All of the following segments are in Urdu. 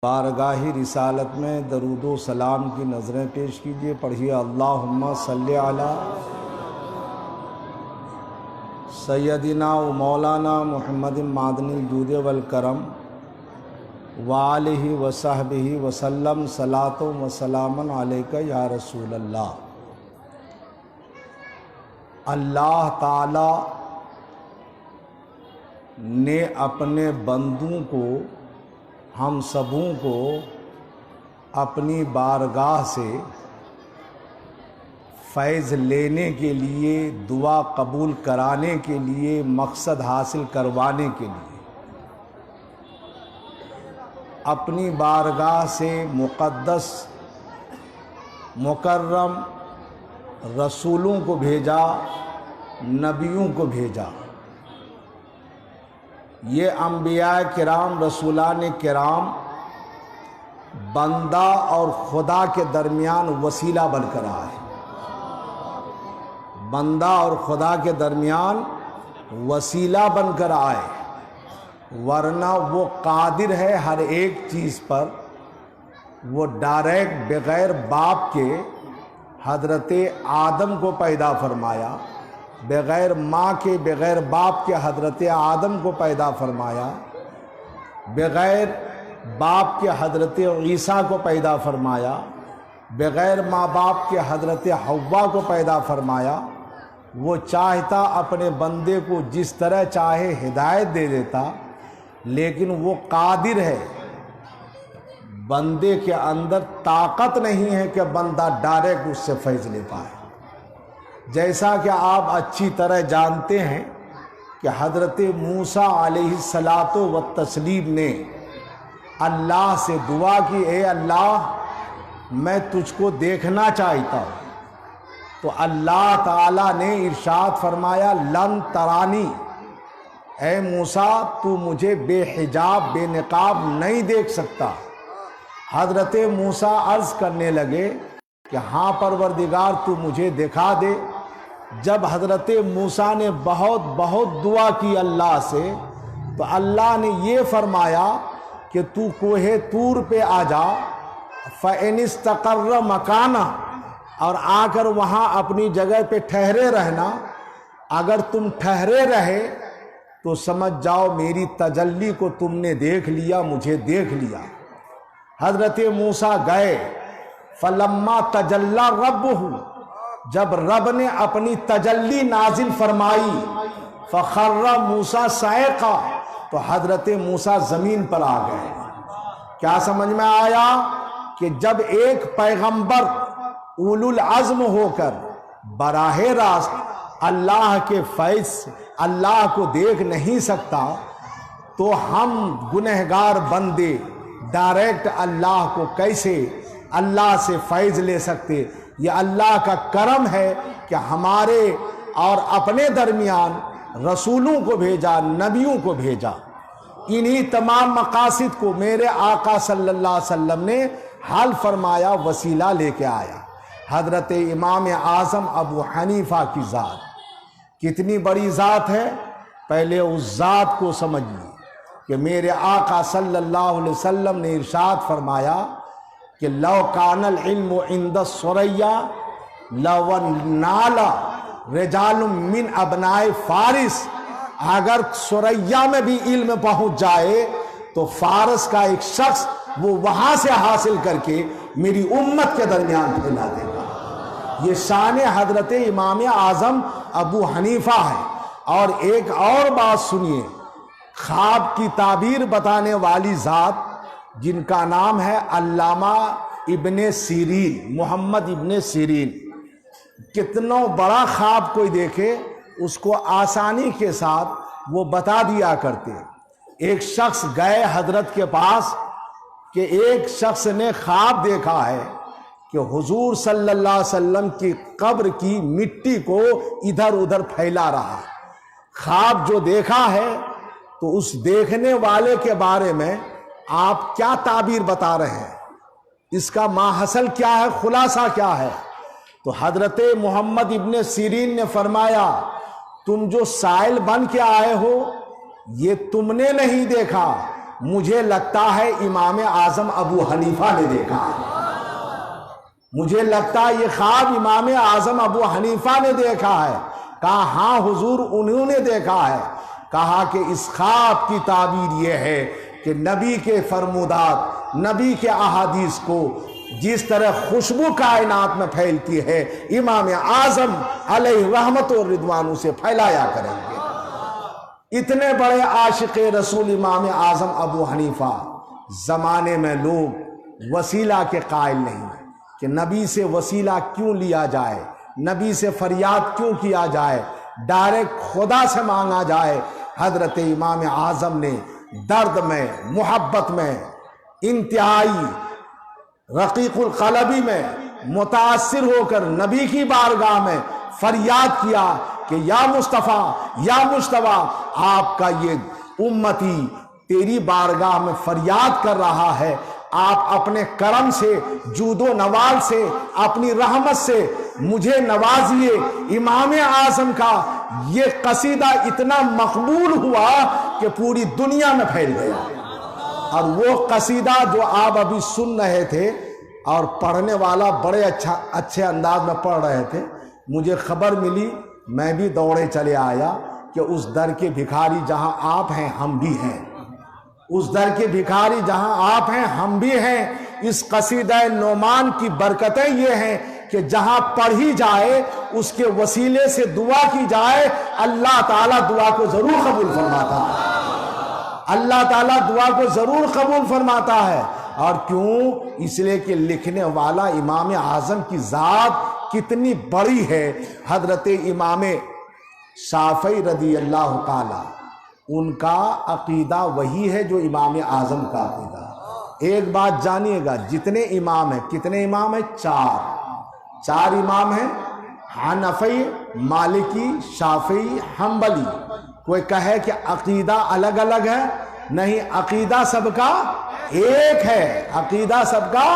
بارگاہ رسالت میں درود و سلام کی نظریں پیش کیجیے. پڑھیے اللہم صلی علی سیدنا و مولانا محمد معدن الجود والکرم وآلہ وصحبہ وسلم صلاۃ و سلام علیک یا رسول اللہ. اللہ تعالی نے اپنے بندوں کو، ہم سبوں کو اپنی بارگاہ سے فیض لینے کے لیے، دعا قبول کرانے کے لیے، مقصد حاصل کروانے کے لیے اپنی بارگاہ سے مقدس مکرم رسولوں کو بھیجا، نبیوں کو بھیجا. یہ انبیاء کرام، رسولان کرام بندہ اور خدا کے درمیان وسیلہ بن کر آئے. بندہ اور خدا کے درمیان وسیلہ بن کر آئے، ورنہ وہ قادر ہے ہر ایک چیز پر. وہ ڈائریکٹ بغیر باپ کے حضرت آدم کو پیدا فرمایا، بغیر ماں کے، بغیر باپ کے حضرت آدم کو پیدا فرمایا، بغیر باپ کے حضرت عیسیٰ کو پیدا فرمایا، بغیر ماں باپ کے حضرت حوا کو پیدا فرمایا. وہ چاہتا اپنے بندے کو جس طرح چاہے ہدایت دے دیتا، لیکن وہ قادر ہے. بندے کے اندر طاقت نہیں ہے کہ بندہ ڈائریکٹ اس سے فیض لے پائے. جیسا کہ آپ اچھی طرح جانتے ہیں کہ حضرت موسیٰ علیہ الصلاۃ والتسلیم نے اللہ سے دعا کی، اے اللہ میں تجھ کو دیکھنا چاہتا ہوں. تو اللہ تعالیٰ نے ارشاد فرمایا لن ترانی، اے موسیٰ تو مجھے بے حجاب بے نقاب نہیں دیکھ سکتا. حضرت موسیٰ عرض کرنے لگے کہ ہاں پروردگار تو مجھے دکھا دے. جب حضرت موسیٰ نے بہت دعا کی اللہ سے، تو اللہ نے یہ فرمایا کہ تو کوہ طور پہ آ جا، فَإِنِ اسْتَقَرَّ مَكَانَهُ، اور آ کر وہاں اپنی جگہ پہ ٹھہرے رہنا. اگر تم ٹھہرے رہے تو سمجھ جاؤ میری تجلی کو تم نے دیکھ لیا، مجھے دیکھ لیا. حضرت موسیٰ گئے، فَلَمَّا تَجَلَّى رَبُّهُ، جب رب نے اپنی تجلی نازل فرمائی، فَخَرَّ مُوسَىٰ صَعِقًا، تو حضرت موسیٰ زمین پر آ گئے. کیا سمجھ میں آیا کہ جب ایک پیغمبر اولو العزم ہو کر براہ راست اللہ کے فیض سے اللہ کو دیکھ نہیں سکتا، تو ہم گنہگار بندے ڈائریکٹ اللہ کو کیسے اللہ سے فیض لے سکتے؟ یہ اللہ کا کرم ہے کہ ہمارے اور اپنے درمیان رسولوں کو بھیجا، نبیوں کو بھیجا. انہی تمام مقاصد کو میرے آقا صلی اللہ علیہ وسلم نے حل فرمایا، وسیلہ لے کے آیا. حضرت امام اعظم ابو حنیفہ کی ذات کتنی بڑی ذات ہے، پہلے اس ذات کو سمجھیے کہ میرے آقا صلی اللہ علیہ وسلم نے ارشاد فرمایا کہ لو کان العلم عند الثریا لونال رجال من ابناء فارس، اگر ثریا میں بھی علم پہنچ جائے تو فارس کا ایک شخص وہ وہاں سے حاصل کر کے میری امت کے درمیان پھیلا دے گا. یہ شان حضرت امام اعظم ابو حنیفہ ہے. اور ایک اور بات سنیے، خواب کی تعبیر بتانے والی ذات جن کا نام ہے علامہ ابن سیرین، محمد ابن سیرین، کتنا بڑا خواب کوئی دیکھے اس کو آسانی کے ساتھ وہ بتا دیا کرتے. ایک شخص گئے حضرت کے پاس کہ ایک شخص نے خواب دیکھا ہے کہ حضور صلی اللہ علیہ وسلم کی قبر کی مٹی کو ادھر ادھر پھیلا رہا. خواب جو دیکھا ہے تو اس دیکھنے والے کے بارے میں آپ کیا تعبیر بتا رہے ہیں؟ اس کا ماحصل کیا ہے، خلاصہ کیا ہے؟ تو حضرت محمد ابن سیرین نے فرمایا تم جو سائل بن کے آئے ہو یہ تم نے نہیں دیکھا، مجھے لگتا ہے امام اعظم ابو حنیفہ نے دیکھا ہے، مجھے لگتا ہے یہ خواب امام اعظم ابو حنیفہ نے دیکھا ہے۔ کہا ہاں حضور انہوں نے دیکھا ہے۔ کہا کہ اس خواب کی تعبیر یہ ہے کہ نبی کے فرمودات، نبی کے احادیث کو جس طرح خوشبو کائنات میں پھیلتی ہے، امام اعظم علیہ رحمت و رضوان اسے پھیلایا کریں گے۔ اتنے بڑے عاشق رسول امام اعظم ابو حنیفہ، زمانے میں لوگ وسیلہ کے قائل نہیں کہ نبی سے وسیلہ کیوں لیا جائے، نبی سے فریاد کیوں کیا جائے، ڈائریکٹ خدا سے مانگا جائے۔ حضرت امام اعظم نے درد میں، محبت میں، انتہائی رقیق القلبی میں متاثر ہو کر نبی کی بارگاہ میں فریاد کیا کہ یا مصطفیٰ، یا مجتبیٰ، آپ کا یہ امتی تیری بارگاہ میں فریاد کر رہا ہے، آپ اپنے کرم سے، جود و نوال سے، اپنی رحمت سے مجھے نوازیے۔ امام اعظم کا یہ قصیدہ اتنا مقبول ہوا کہ پوری دنیا میں پھیل گیا، اور وہ قصیدہ جو آپ ابھی سن رہے تھے اور پڑھنے والا بڑے اچھے انداز میں پڑھ رہے تھے، مجھے خبر ملی، میں بھی دوڑے چلے آیا کہ اس در کے بھکاری جہاں آپ ہیں ہم بھی ہیں، اس در کے بھکاری جہاں آپ ہیں ہم بھی ہیں۔ اس قصیدہ نعمان کی برکتیں یہ ہیں کہ جہاں پڑھی جائے اس کے وسیلے سے دعا کی جائے، اللہ تعالیٰ دعا کو ضرور قبول فرماتا ہے، اللہ تعالیٰ دعا کو ضرور قبول فرماتا ہے۔ اور کیوں؟ اس لیے کہ لکھنے والا امام اعظم کی ذات کتنی بڑی ہے۔ حضرت امام شافعی رضی اللہ تعالی، ان کا عقیدہ وہی ہے جو امام اعظم کا عقیدہ۔ ایک بات جانیے گا، جتنے امام ہیں، کتنے امام ہیں؟ چار امام ہیں، حنفی، مالکی، شافعی، حنبلی۔ کوئی کہے کہ عقیدہ الگ الگ ہے، نہیں، عقیدہ سب کا ایک ہے، عقیدہ سب کا۔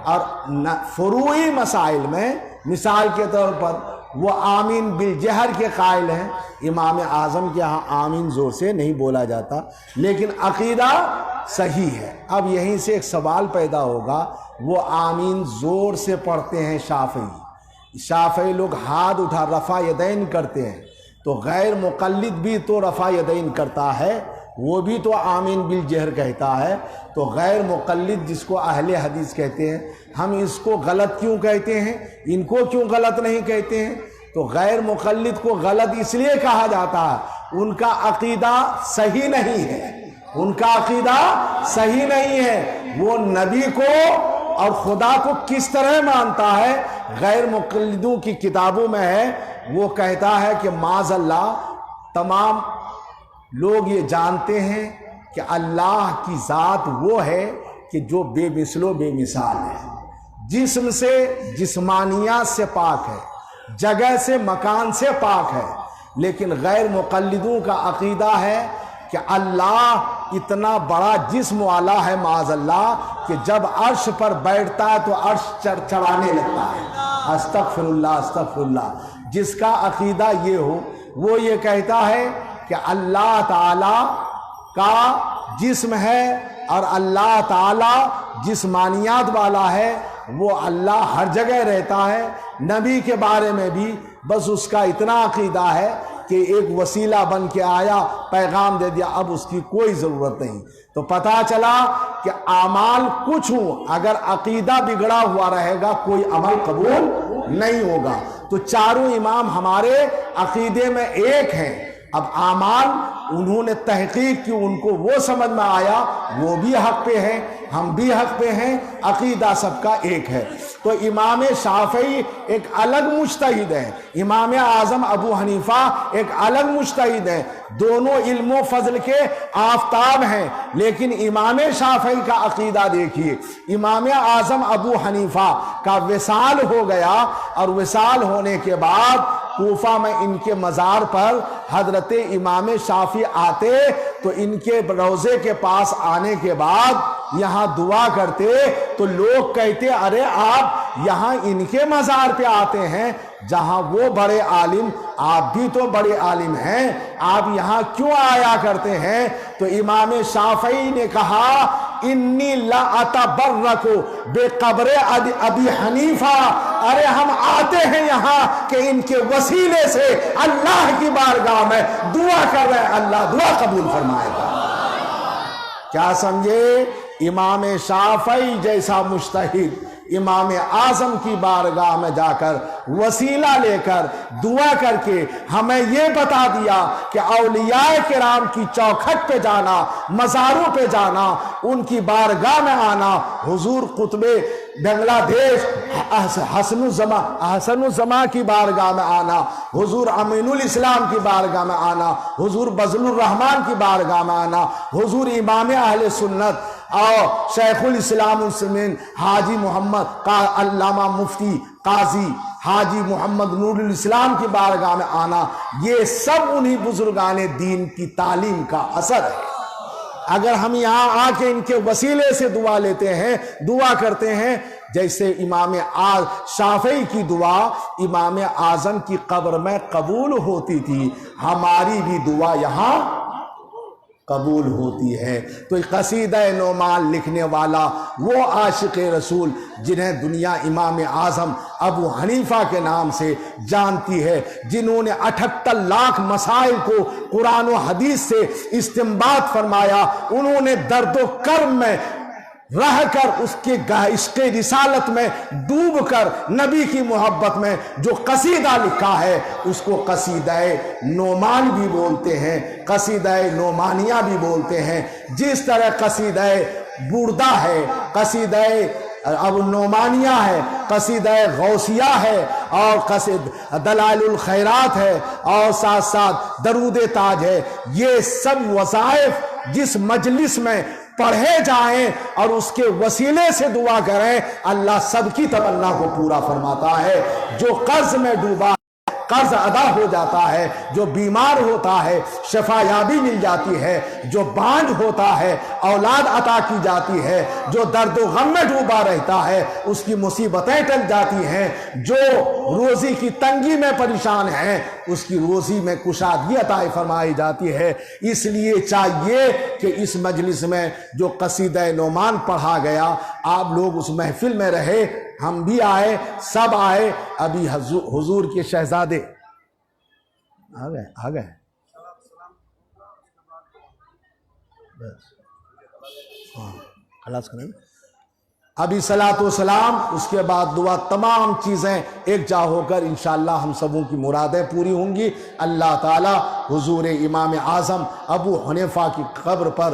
اور فروعی مسائل میں مثال کے طور پر وہ آمین بالجہر کے قائل ہیں، امام اعظم کے ہاں آمین زور سے نہیں بولا جاتا، لیکن عقیدہ صحیح ہے۔ اب یہیں سے ایک سوال پیدا ہوگا، وہ آمین زور سے پڑھتے ہیں شافعی لوگ ہاتھ اٹھا رفع یدین کرتے ہیں، تو غیر مقلد بھی تو رفع یدین کرتا ہے، وہ بھی تو آمین بالجہر کہتا ہے، تو غیر مقلد جس کو اہل حدیث کہتے ہیں، ہم اس کو غلط کیوں کہتے ہیں، ان کو کیوں غلط نہیں کہتے ہیں؟ تو غیر مقلد کو غلط اس لیے کہا جاتا ہے، ان کا عقیدہ صحیح نہیں ہے، ان کا عقیدہ صحیح نہیں ہے۔ وہ نبی کو اور خدا کو کس طرح مانتا ہے؟ غیر مقلدوں کی کتابوں میں ہے، وہ کہتا ہے کہ معاذ اللہ، تمام لوگ یہ جانتے ہیں کہ اللہ کی ذات وہ ہے کہ جو بے مثل و بے مثال ہے، جسم سے، جسمانیات سے پاک ہے، جگہ سے، مکان سے پاک ہے۔ لیکن غیر مقلدوں کا عقیدہ ہے کہ اللہ اتنا بڑا جسم والا ہے معاذ اللہ کہ جب عرش پر بیٹھتا ہے تو عرش چڑھانے لگتا ہے۔ استغفر اللہ، استغفر اللہ۔ جس کا عقیدہ یہ ہو، وہ یہ کہتا ہے کہ اللہ تعالی کا جسم ہے اور اللہ تعالی جسمانیات والا ہے، وہ اللہ ہر جگہ رہتا ہے۔ نبی کے بارے میں بھی بس اس کا اتنا عقیدہ ہے کہ ایک وسیلہ بن کے آیا، پیغام دے دیا، اب اس کی کوئی ضرورت نہیں۔ تو پتہ چلا کہ اعمال کچھ ہوں، اگر عقیدہ بگڑا ہوا رہے گا کوئی عمل قبول نہیں ہوگا۔ تو چاروں امام ہمارے عقیدے میں ایک ہیں۔ اب اعمال انہوں نے تحقیق کی، ان کو وہ سمجھ میں آیا، وہ بھی حق پہ ہیں، ہم بھی حق پہ ہیں، عقیدہ سب کا ایک ہے۔ تو امام شافعی ایک الگ مجتہد ہے، امام اعظم ابو حنیفہ ایک الگ مجتہد ہے، دونوں علم و فضل کے آفتاب ہیں۔ لیکن امام شافعی کا عقیدہ دیکھیے، امام اعظم ابو حنیفہ کا وصال ہو گیا، اور وصال ہونے کے بعد کوفہ میں ان کے مزار پر حضرت امام شافعی آتے تو ان کے روضے کے پاس آنے کے بعد یہاں دعا کرتے تو لوگ کہتے ارے آپ یہاں ان کے مزار پہ آتے ہیں جہاں وہ بڑے عالم، آپ بھی تو بڑے عالم ہیں، آپ یہاں کیوں آیا کرتے ہیں؟ تو امام شافعی نے کہا انی لا اتبرک بے قبر ابی حنیفہ، ارے ہم آتے ہیں یہاں کہ ان کے وسیلے سے اللہ کی بارگاہ میں دعا کر رہے ہیں، اللہ دعا قبول فرمائے گا۔ کیا سمجھے؟ امام شافعی جیسا مجتہد امام اعظم کی بارگاہ میں جا کر وسیلہ لے کر دعا کر کے ہمیں یہ بتا دیا کہ اولیاء کرام کی چوکھٹ پہ جانا، مزاروں پہ جانا، ان کی بارگاہ میں آنا، حضور قطب بنگلہ دیش حسن الزماں کی بارگاہ میں آنا، حضور امین الاسلام کی بارگاہ میں آنا، حضور بذل الرحمن کی بارگاہ میں آنا، حضور امام اہل سنت اور شیخ الاسلام المسلمین حاجی محمد علامہ مفتی قاضی حاجی محمد نور الاسلام کی بارگاہ میں آنا، یہ سب انہی بزرگان دین کی تعلیم کا اثر ہے۔ اگر ہم یہاں آ کے ان کے وسیلے سے دعا لیتے ہیں، دعا کرتے ہیں، جیسے امام شافعی کی دعا امام اعظم کی قبر میں قبول ہوتی تھی، ہماری بھی دعا یہاں قبول ہوتی ہے۔ تو قصیدہ نعمان لکھنے والا وہ عاشق رسول جنہیں دنیا امام اعظم ابو حنیفہ کے نام سے جانتی ہے، جنہوں نے 78 لاکھ مسائل کو قرآن و حدیث سے استنباط فرمایا، انہوں نے درد و کرم میں رہ کر اس کے عشق رسالت میں ڈوب کر نبی کی محبت میں جو قصیدہ لکھا ہے اس کو قصیدہ نعمان بھی بولتے ہیں، قصیدہ نعمانیہ بھی بولتے ہیں۔ جس طرح قصیدہ بردہ ہے، قصیدہ اب نعمانیہ ہے، قصیدہ غوثیہ ہے، اور قصیدہ دلائل الخیرات ہے، اور ساتھ ساتھ درود تاج ہے، یہ سب وظائف جس مجلس میں پڑھے جائیں اور اس کے وسیلے سے دعا کریں، اللہ سب کی تمنا کو پورا فرماتا ہے۔ جو قرض میں ڈوبا قرض ادا ہو جاتا ہے، جو بیمار ہوتا ہے شفا یابی مل جاتی ہے، جو بانجھ ہوتا ہے اولاد عطا کی جاتی ہے، جو درد و غم میں ڈوبا رہتا ہے اس کی مصیبتیں ٹل جاتی ہیں، جو روزی کی تنگی میں پریشان ہیں اس کی روزی میں کشادگی عطا فرمائی جاتی ہے۔ اس لیے چاہیے کہ اس مجلس میں جو قصیدہ نعمان پڑھا گیا آپ لوگ اس محفل میں رہے، ہم بھی آئے، سب آئے۔ ابھی حضور کے شہزادے آ گئے خلاص کریں ابھی صلاۃ و سلام، اس کے بعد دعا، تمام چیزیں ایک جا ہو کر انشاءاللہ ہم سبوں کی مرادیں پوری ہوں گی۔ اللہ تعالی حضور امام اعظم ابو حنیفہ کی قبر پر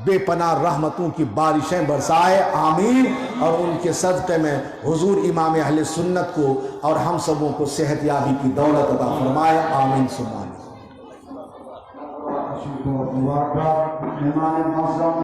بے پناہ رحمتوں کی بارشیں برسائے، آمین۔ اور ان کے صدقے میں حضور امام اہل سنت کو اور ہم سبوں کو صحت یابی کی دولت عطا فرمائے، آمین ثم آمین۔